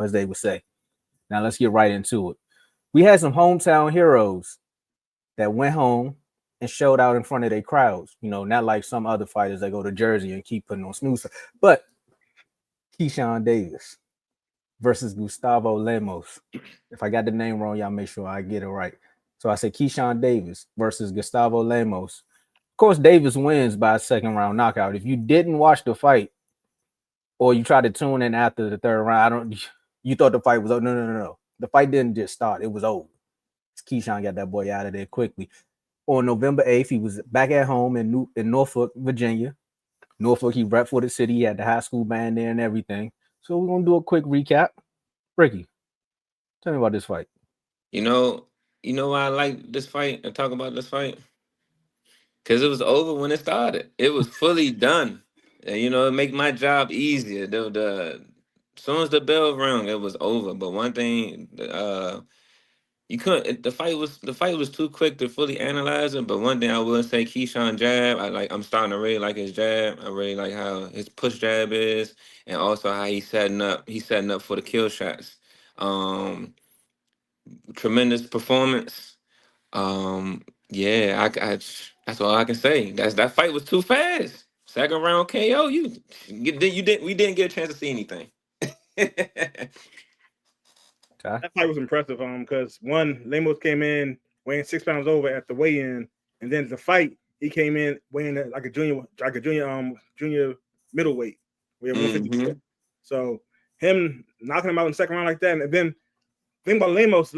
as they would say. Now let's get right into it. We had some hometown heroes that went home and showed out in front of their crowds. Not like some other fighters that go to Jersey and keep putting on snooze. But Keyshawn Davis versus Gustavo Lemos. If I got the name wrong, y'all make sure I get it right. So I said Keyshawn Davis versus Gustavo Lemos. Of course, Davis wins by a second round knockout. If you didn't watch the fight or you tried to tune in after the third round, you thought the fight was over. No. The fight didn't just start. It was over. Keyshawn got that boy out of there quickly. On November 8th, he was back at home in Norfolk, Virginia. Norfolk, he rep for the city. He had the high school band there and everything. So we're going to do a quick recap. Ricky, tell me about this fight. You know, why I like this fight and talk about this fight? Because it was over when it started. It was fully done. And, it make my job easier. As soon as the bell rang, it was over. But one thing, you couldn't. The fight was too quick to fully analyze it. But one thing I will say, Keyshawn jab. I'm starting to really like his jab. I really like how his push jab is, and also how he's setting up. He's setting up for the kill shots. Um, Tremendous performance. Yeah, that's all I can say. That fight was too fast. Second round KO. We didn't get a chance to see anything. That fight was impressive. Because one, Lemos came in weighing 6 pounds over at the weigh-in, and then the fight he came in weighing like a junior middleweight, we have 150. So him knocking him out in the second round like that, and then thing about Lemos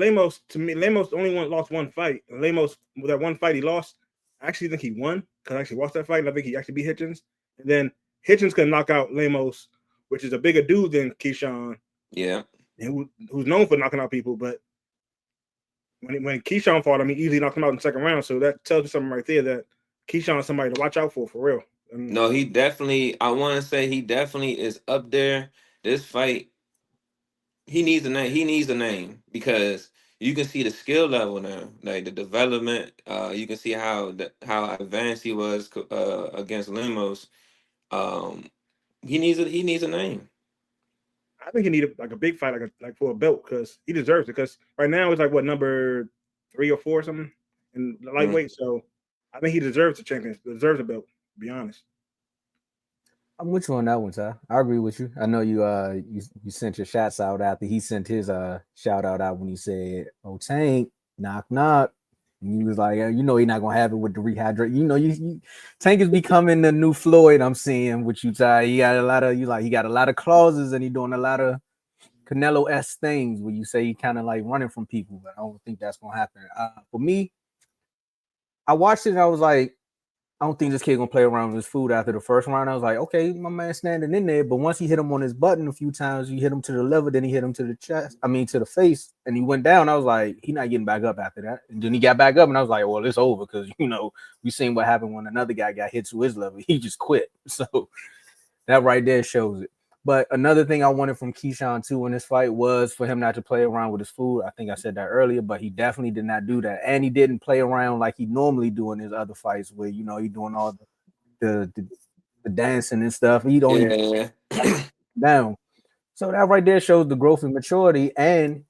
to me, Lemos only lost one fight. And Lemos, with that one fight he lost, I actually think he won because I actually watched that fight, and I think he actually beat Hitchens. And then Hitchens could knock out Lemos, which is a bigger dude than Keyshawn. Yeah. And who's known for knocking out people, but when Keyshawn fought him, he easily knocked him out in the second round. So that tells you something right there that Keyshawn is somebody to watch out for real. No, he definitely. I want to say he definitely is up there. This fight, he needs a name. He needs a name because you can see the skill level now, like the development. You can see how advanced he was against Lemos. Um, he needs a name. I think he needed like a big fight, like for a belt, because he deserves it. Because right now it's like what, number 3 or 4 or something in the lightweight. So I think he deserves the championship, deserves a belt. To be honest. I'm with you on that one, Ty. I agree with you. I know you sent your shots out after he sent his shout out when he said, "Oh, Tank, knock knock." And he was like, he's not gonna have it with the rehydrate. Tank is becoming the new Floyd. I'm seeing with you, Ty. He got a lot of clauses, and he doing a lot of Canelo-esque things where you say he kind of like running from people, but I don't think that's gonna happen. For me, I watched it and I was like, I don't think this kid gonna play around with his food after the first round. I was like, okay, my man standing in there. But once he hit him on his button a few times, you hit him to the liver, then he hit him to the chest. To the face, and he went down. I was like, he not getting back up after that. And then he got back up, and I was like, well, it's over because we seen what happened when another guy got hit to his liver. He just quit. So that right there shows it. But another thing I wanted from Keyshawn too in this fight was for him not to play around with his food. I think I said that earlier, but he definitely did not do that, and he didn't play around like he normally do in his other fights, where he doing all the dancing and stuff. He don't even down. So that right there shows the growth and maturity. And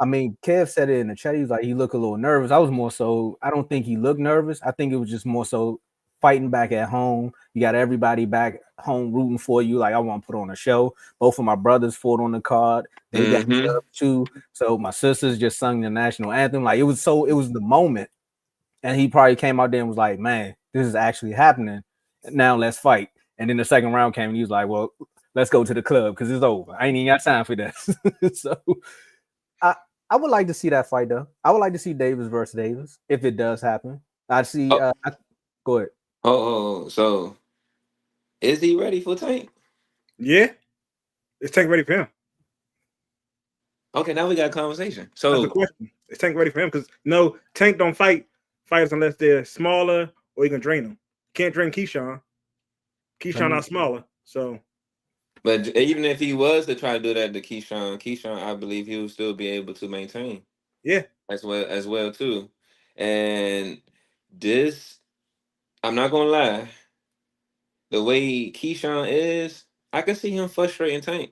Kev said it in the chat. He was like, he looked a little nervous. I was more so. I don't think he looked nervous. I think it was just more so fighting back at home. You got everybody back home rooting for you. Like, I want to put on a show. Both of my brothers fought on the card. They got up too. So my sisters just sung the national anthem. Like, it was the moment. And he probably came out there and was like, man, this is actually happening. Now let's fight. And then the second round came and he was like, well, let's go to the club because it's over. I ain't even got time for this. So I would like to see that fight though. I would like to see Davis versus Davis if it does happen. I'd see. Go ahead. So is he ready for Tank? Yeah, is Tank ready for him? Okay, now we got a conversation. So that's the question: is Tank ready for him? Because no, Tank don't fight fighters unless they're smaller or you can drain them. Can't drain Keyshawn. Keyshawn not smaller, so. But even if he was to try to do that to Keyshawn, I believe he would still be able to maintain. Yeah, as well too. And this, I'm not gonna lie, the way Keyshawn is, I can see him frustrating Tank.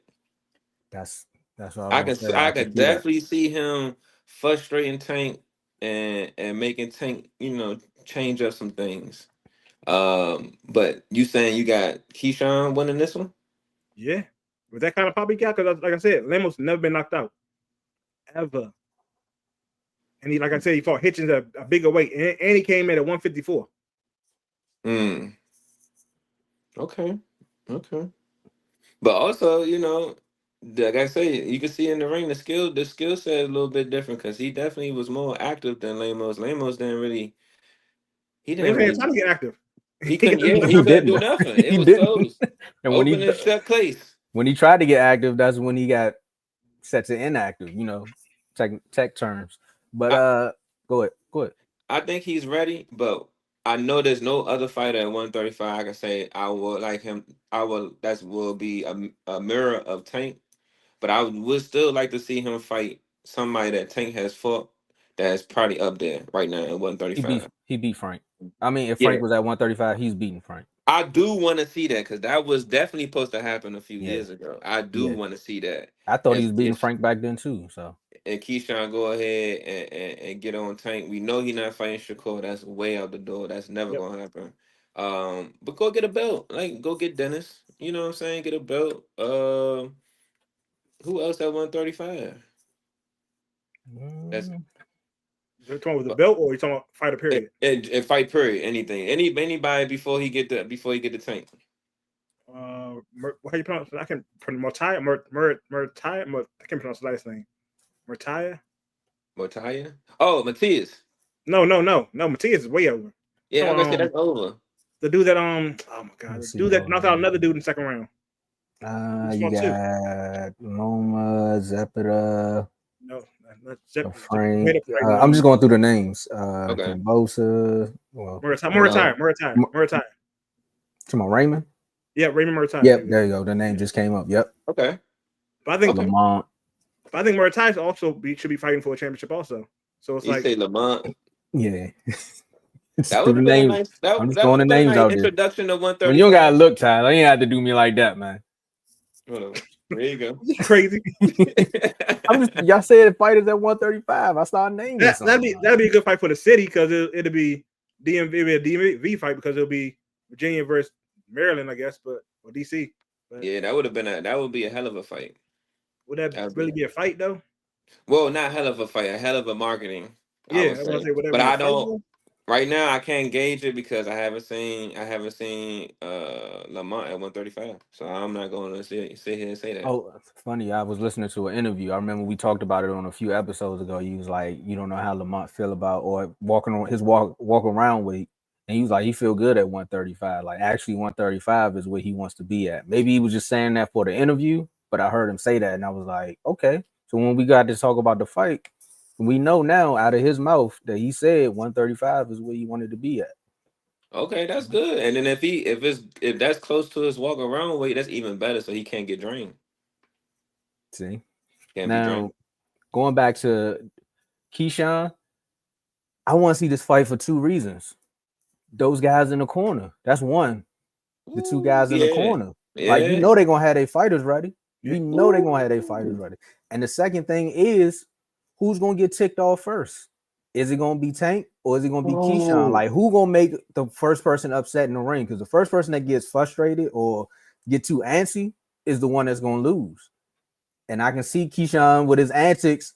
That's what I was gonna say. I I can could see that. definitely see him frustrating Tank and making Tank, change up some things. But you saying you got Keyshawn winning this one? Yeah, with that kind of pop he got, because like I said, Lemos never been knocked out ever, and he, like I said, he fought Hitchens at a bigger weight, and he came in at 154. Okay, okay. But also, like I say, you can see in the ring the skill set is a little bit different because he definitely was more active than Lemos. Lemos didn't really, he didn't Lemos ain't really, trying to get active. he He couldn't, got to do yeah, the he He opposite. couldn't do didn't. nothing. It He was didn't. closed, And open and shut case. when he tried to get active, that's when he got set to inactive. Tech terms. But I, go ahead. Go ahead. I think he's ready, but I know there's no other fighter at 135 I can say I would like him. That will be a mirror of Tank, but I would still like to see him fight somebody that Tank has fought that's probably up there right now at He beat 135. he beat Frank. I mean, if Yeah, Frank was at 135, he's beating Frank. I do want to see that because that was definitely supposed to happen a few Yeah, years ago. I do yeah. want to see that. I thought he If was beating Frank back then too. So and Keyshawn go ahead and get on Tank. We know he's not fighting Shakur. That's way out the door. That's never Yep. gonna happen. But go get a belt. Like go get Dennis. You know what I'm saying? Get a belt. Who else at 135? That's You talking with the belt, or you talking about fighter period? and fight period. Anything. Anybody before he get the Tank. How you pronounce it? I can pronounce Murtaya. I can't pronounce the last name. Murtaya? Motaya? Oh, Matias. No. Matias is way over. Yeah, So, I'm gonna say that's over. the dude that oh my god, let's the see. dude that knocked out another dude in the second round. You got Loma, Zepeda, No, that's Frank. right I'm now. just going through the names. Okay. Cambosa. Well, Muratalla. come on, Raymond. Yeah, Raymond Muratalla. Yep, there you go. The name just came up. Yep. Okay. But I think Lamont. Muratalla also should be fighting for a championship also. So it's You like say Lamont. Yeah. That would have been a nice. That I'm just that would throwing the have been a names nice out there. introduction to 135. When you don't gotta look, Tyler, you ain't have to do me like that, man. Well, there you go. crazy. Y'all said fighters at 135. I started naming That'd be a good fight for the city because it'll be DMV fight because it'll be Virginia versus Maryland, I guess, or DC. But Yeah, that would be a hell of a fight. would that really be a fight though? Well, not hell of a fight, a hell of a marketing. Yeah, I would say. would that But be a I fight, don't. though? Right now, I can't gauge it because I haven't seen Lamont at 135, so I'm not going to sit here and say that. Oh, funny. I was listening to an interview. I remember we talked about it on a few episodes ago. He was like, you don't know how Lamont feel about or walking on his walk around weight. And he was like, he feel good at 135. Like actually 135 is where he wants to be at. Maybe he was just saying that for the interview, but I heard him say that and I was like, okay. So when we got to talk about the fight, we know now out of his mouth that he said 135 is where he wanted to be at. Okay, that's good. And then if that's close to his walk around weight, that's even better. So he can't get drained. See, Can't be now drained. going back to Keyshawn, I want to see this fight for two reasons. Those guys in the corner. That's one. The two guys in the corner. Yeah. Like, you know they're going to have their fighters ready. We know they're going to have their fighters Ooh. ready. And the second thing is, who's going to get ticked off first? Is it going to be Tank or is it going to be Keyshawn? Like, who going to make the first person upset in the ring? Because the first person that gets frustrated or get too antsy is the one that's going to lose. And I can see Keyshawn with his antics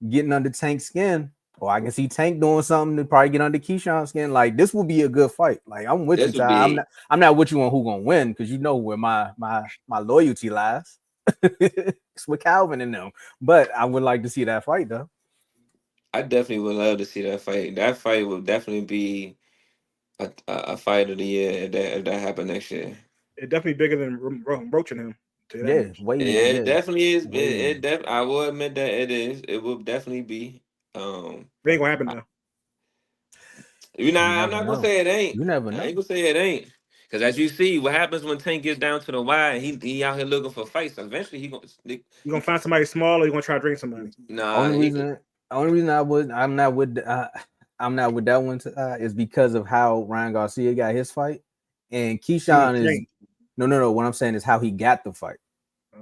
getting under Tank's skin. Or I can see Tank doing something to probably get under Keyshawn's skin. Like, this will be a good fight. Like, I'm with you, Ty. I'm not with you on who gonna win because you know where my loyalty lies. It's with Calvin and them. But I would like to see that fight though. I definitely would love to see that fight. That fight would definitely be a fight of the year if that happened next year. It's definitely bigger than roaching him. Yeah, way. It definitely is. I will admit that it is. It will definitely be. It ain't gonna happen though. I'm not gonna say it ain't. You never know. I ain't gonna say it ain't. Because as you see, what happens when Tank gets down to the wire, he out here looking for fights. Eventually, you gonna find somebody small, or you gonna try to drink somebody. Nah. Only reason I'm not with that one is because of how Ryan Garcia got his fight, and Keyshawn is no. What I'm saying is how he got the fight.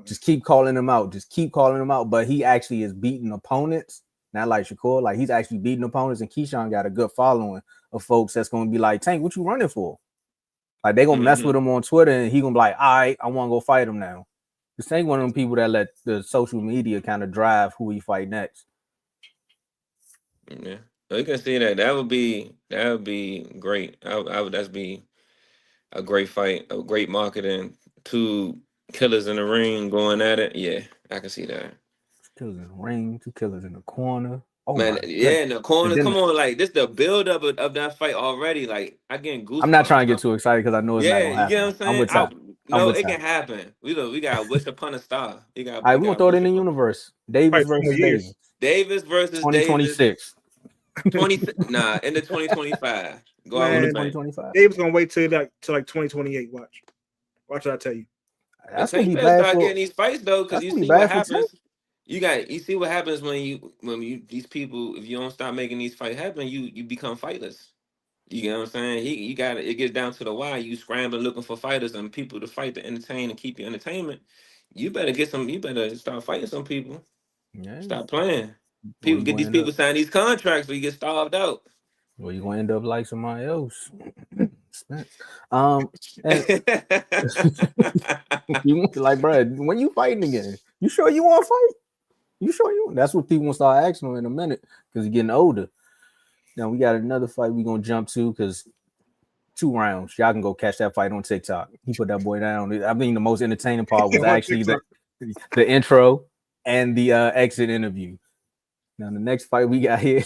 Just keep calling him out. Just keep calling him out. But he actually is beating opponents. Not like Shakur. Like he's actually beating opponents. And Keyshawn got a good following of folks that's going to be like, Tank, what you running for? Like they going to mess with him on Twitter. And he going to be like, all right, I want to go fight him now. This ain't one of them people that let the social media kind of drive who he fight next. Yeah. You can see that. That would be great. That'd be a great fight, a great marketing. Two killers in the ring going at it. Yeah, I can see that. Killers in the ring, two killers in the corner. Oh man, yeah, in the corner. Come on, like this the build up of that fight already. Like I get goosebumps. I'm not trying to get too excited because I know it's not gonna happen. You get what I'm saying? It can happen. We got wish upon a star. All right, we're gonna throw it in the universe. Davis versus Davis. Davis versus 2026. 20 nah, in the 2025. Go out with 2025. Davis gonna wait till like 2028. Watch what I tell you. That's gonna be bad start getting these fights though, because you see what happens. You see what happens when these people, if you don't start making these fights happen, you become fightless. You get what I'm saying? It gets down to the why. You scrambling looking for fighters and people to fight to entertain and keep your entertainment. You better start fighting some people. Yeah. Stop playing. People get these people sign these contracts where you get starved out. Well, you're gonna end up like somebody else. You like, bro, when you fighting again? You sure you want to fight? You sure you? That's what people will start asking him in a minute because he's getting older. Now we got another fight we're gonna jump to because 2 rounds. Y'all can go catch that fight on TikTok. He put that boy down. I mean, the most entertaining part was actually the intro and the exit interview. Now the next fight we got here